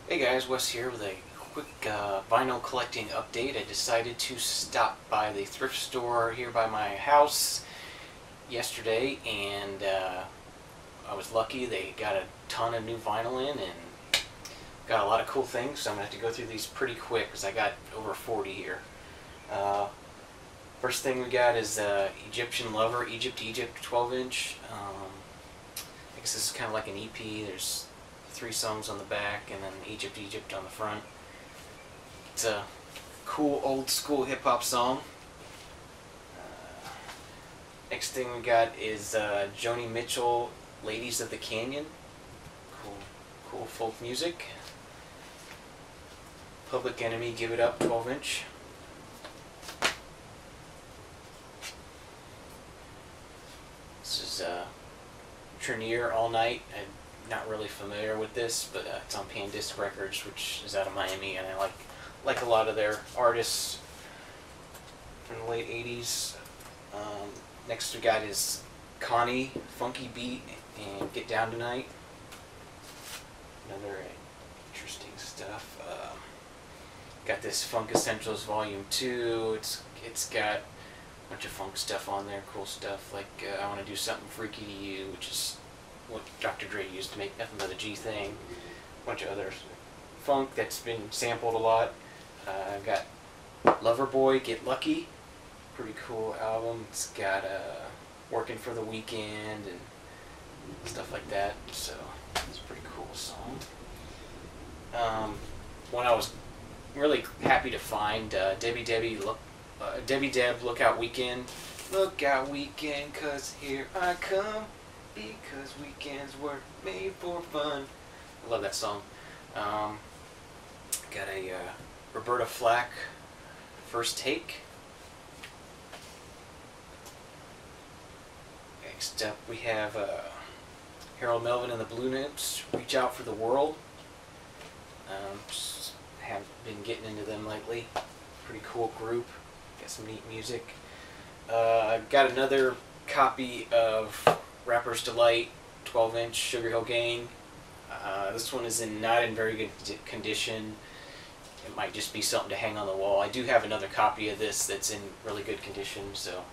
Hey guys, Wes here with a quick vinyl collecting update. I decided to stop by the thrift store here by my house yesterday, and I was lucky. They got a ton of new vinyl in and got a lot of cool things, so I'm going to have to go through these pretty quick because I got over 40 here. Uh, First thing we got is Egyptian Lover, Egypt 12-inch. I guess this is kind of like an EP. There's 3 songs on the back and then Egypt on the front. It's a cool old school hip hop song. Next thing we got is Joni Mitchell, Ladies of the Canyon. Cool folk music. Public Enemy, Give It Up, 12-inch. This is Trenier, All Night. I'm not really familiar with this, but it's on Pan Disc Records, which is out of Miami, and I like a lot of their artists from the late 80s. Next we got is Connie, Funky Beat, and Get Down Tonight. Another interesting stuff. Got this Funk Essentials Volume 2. It's got a bunch of funk stuff on there, cool stuff like I Want to Do Something Freaky to You, which is what Dr. Dre used to make Nothing But a G Thing. A bunch of other funk that's been sampled a lot. Got Loverboy, Get Lucky. Pretty cool album. It's got Working for the Weekend and stuff like that, so it's a pretty cool song. One I was really happy to find, Debbie Deb, Lookout Weekend. Lookout Weekend, 'cause here I come, because weekends were made for fun. I love that song. Got a Roberta Flack, First Take. Next up we have Harold Melvin and the Blue Notes, Reach Out for the World. Just haven't been getting into them lately. Pretty cool group. Got some neat music. I've got another copy of Rapper's Delight, 12-inch, Sugar Hill Gang. This one is not in very good condition. It might just be something to hang on the wall. I do have another copy of this that's in really good condition, so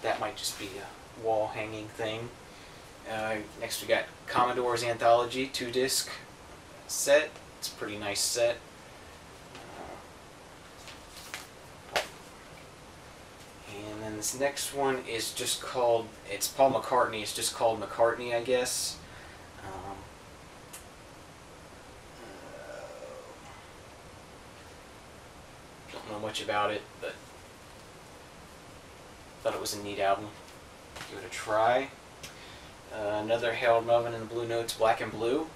that might just be a wall hanging thing. Next we got Commodore's Anthology 2-disc set. It's a pretty nice set. And then this next one is just called, it's Paul McCartney, it's just called McCartney, I guess. Don't know much about it, but thought it was a neat album. Give it a try. Another Harold Melvin and the Blue Notes, Black and Blue.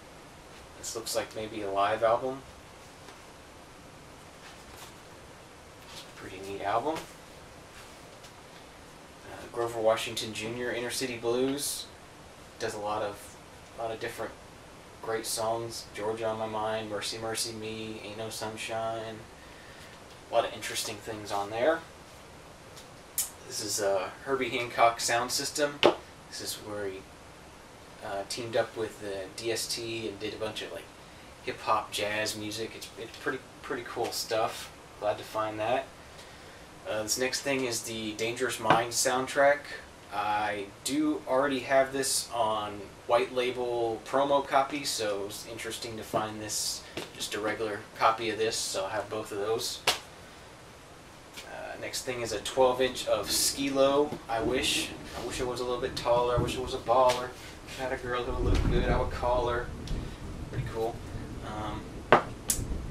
This looks like maybe a live album. Pretty neat album. Grover Washington Jr., Inner City Blues. Does a lot of different great songs. Georgia on My Mind, Mercy Mercy Me, Ain't No Sunshine. A lot of interesting things on there. This is Herbie Hancock Sound System. This is where he teamed up with the DST and did a bunch of like hip hop jazz music. It's pretty cool stuff. Glad to find that. This next thing is the Dangerous Minds soundtrack. I do already have this on white label promo copy, so it's interesting to find this, just a regular copy of this, so I have both of those. Next thing is a 12-inch of Skilo, I wish it was a little bit taller, I wish it was a baller. If I had a girl who would look good, I would call her. Pretty cool.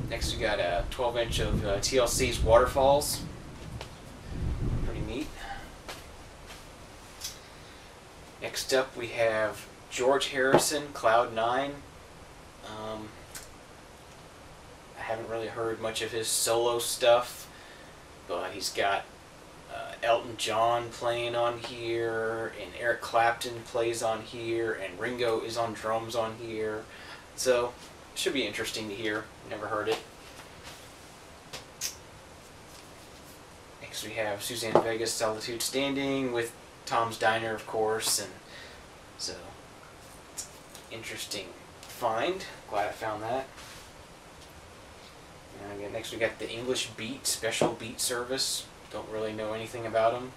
Next we got a 12-inch of TLC's Waterfalls. Pretty neat. Next up we have George Harrison, Cloud 9. I haven't really heard much of his solo stuff, but he's got Elton John playing on here, and Eric Clapton plays on here, and Ringo is on drums on here. So, it should be interesting to hear. Never heard it. Next we have Suzanne Vega's Solitude Standing with Tom's Diner, of course, and so it's an interesting find. Glad I found that. Next we got the English Beat Special Beat Service. Don't really know anything about them.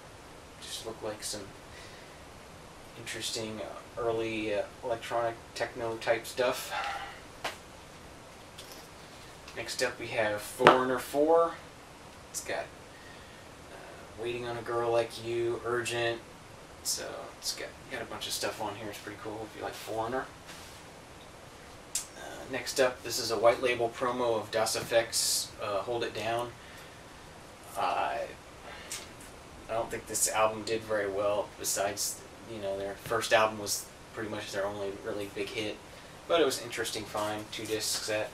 Just look like some interesting early electronic techno type stuff. Next up we have Foreigner 4. It's got Waiting on a Girl Like You, Urgent. So it's got a bunch of stuff on here. It's pretty cool if you like Foreigner. Next up, this is a white label promo of Das Effect's Hold It Down. I don't think this album did very well, besides, you know, their first album was pretty much their only really big hit. But it was an interesting find, 2-disc set.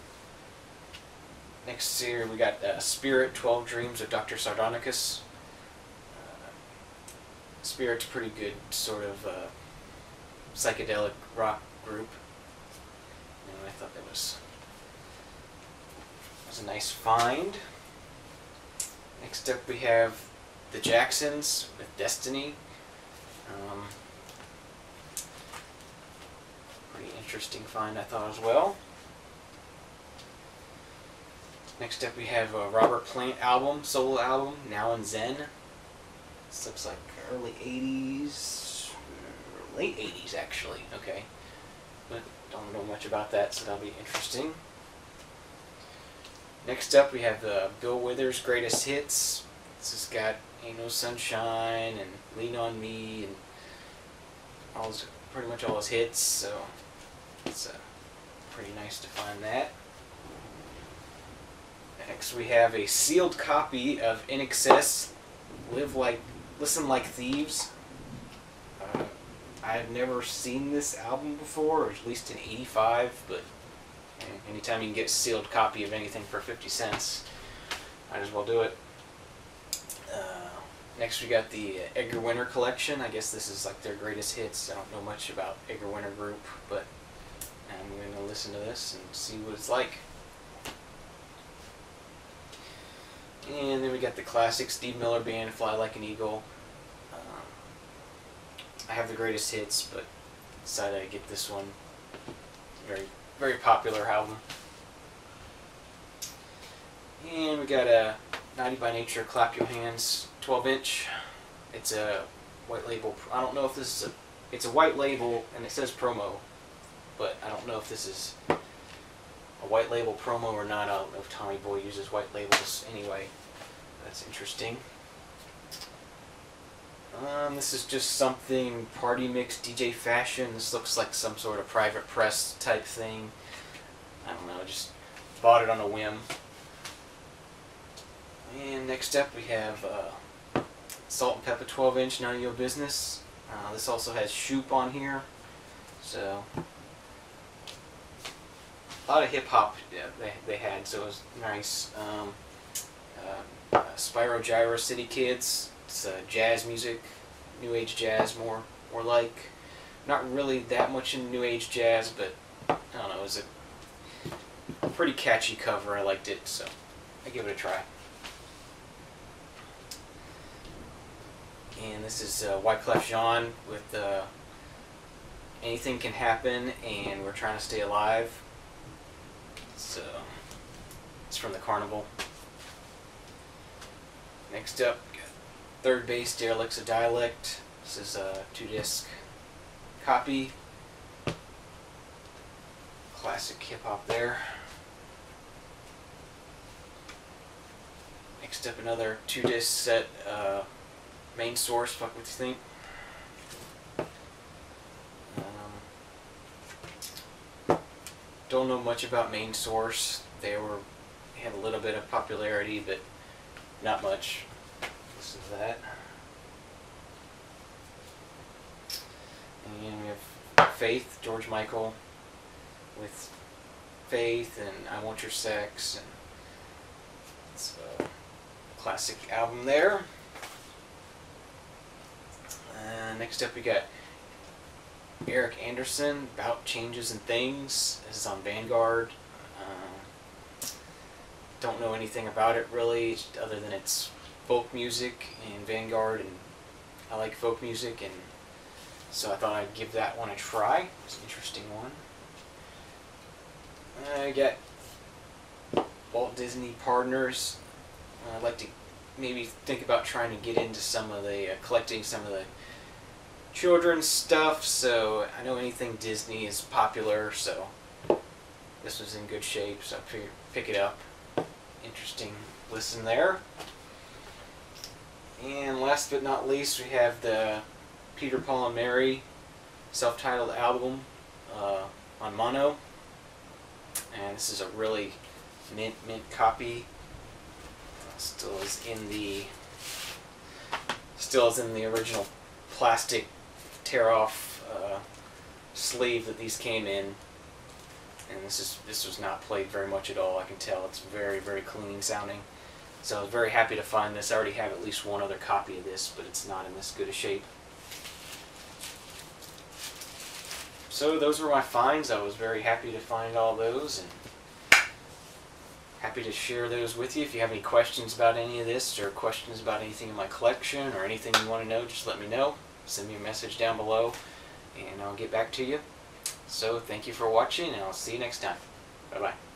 Next here we got Spirit, 12 Dreams of Dr. Sardonicus. Spirit's a pretty good sort of psychedelic rock group. I thought that was a nice find. Next up we have the Jacksons with Destiny. Pretty interesting find, I thought, as well. Next up we have a Robert Plant album, solo album, Now and Zen. This looks like early 80s, late 80s actually, okay. But don't know much about that, so that'll be interesting. Next up, we have the Bill Withers Greatest Hits. This has got Ain't No Sunshine and Lean on Me and pretty much all his hits. So it's pretty nice to find that. Next, we have a sealed copy of In Excess, Listen Like Thieves. I have never seen this album before, or at least in '85, but anytime you can get a sealed copy of anything for 50 cents, might as well do it. Next we got the Edgar Winter collection. I guess this is like their greatest hits. I don't know much about Edgar Winter Group, but I'm going to listen to this and see what it's like. And then we got the classic Steve Miller Band, Fly Like an Eagle. I have the greatest hits, but decided to get this one. Very, very popular album. And we got a Naughty by Nature Clap Your Hands 12-inch. It's a white label. I don't know if this is it's a white label and it says promo, but I don't know if this is a white label promo or not. I don't know if Tommy Boy uses white labels anyway. That's interesting. This is just something party mix DJ fashion. This looks like some sort of private press type thing. I don't know, just bought it on a whim. And next up we have Salt and Pepper 12-inch, None of Your Business. This also has Shoop on here. So a lot of hip hop they had, so it was nice. Spyro Gyra City Kids. It's jazz music, new age jazz more like. Not really that much in new age jazz, but I don't know, it was a pretty catchy cover. I liked it, so I give it a try. And this is Wyclef Jean with Anything Can Happen and We're Trying to Stay Alive. So it's from the Carnival. Next up, Third Base, Derelicts of Dialect. This is a 2-disc copy. Classic hip hop there. Next up, another 2-disc set. Main Source, Fuck What You Think. Don't know much about Main Source. They had a little bit of popularity, but not much. Listen to that. And we have Faith, George Michael, with Faith and I Want Your Sex, and it's a classic album there. Next up we got Eric Anderson, About Changes and Things. This is on Vanguard. Don't know anything about it really, other than it's folk music and Vanguard, and I like folk music, and so I thought I'd give that one a try. It's an interesting one. I got Walt Disney partners. I'd like to maybe think about trying to get into some of the collecting some of the children's stuff. So I know anything Disney is popular, so this was in good shape, so I figured pick it up. Interesting listen there. And last but not least, we have the Peter, Paul and Mary self-titled album on mono, and this is a really mint copy. Still is in the original plastic tear-off sleeve that these came in, and this was not played very much at all. I can tell it's very clean sounding. So I was very happy to find this. I already have at least one other copy of this, but it's not in this good a shape. So those were my finds. I was very happy to find all those, and happy to share those with you. If you have any questions about any of this, or questions about anything in my collection, or anything you want to know, just let me know. Send me a message down below, and I'll get back to you. So thank you for watching, and I'll see you next time. Bye-bye.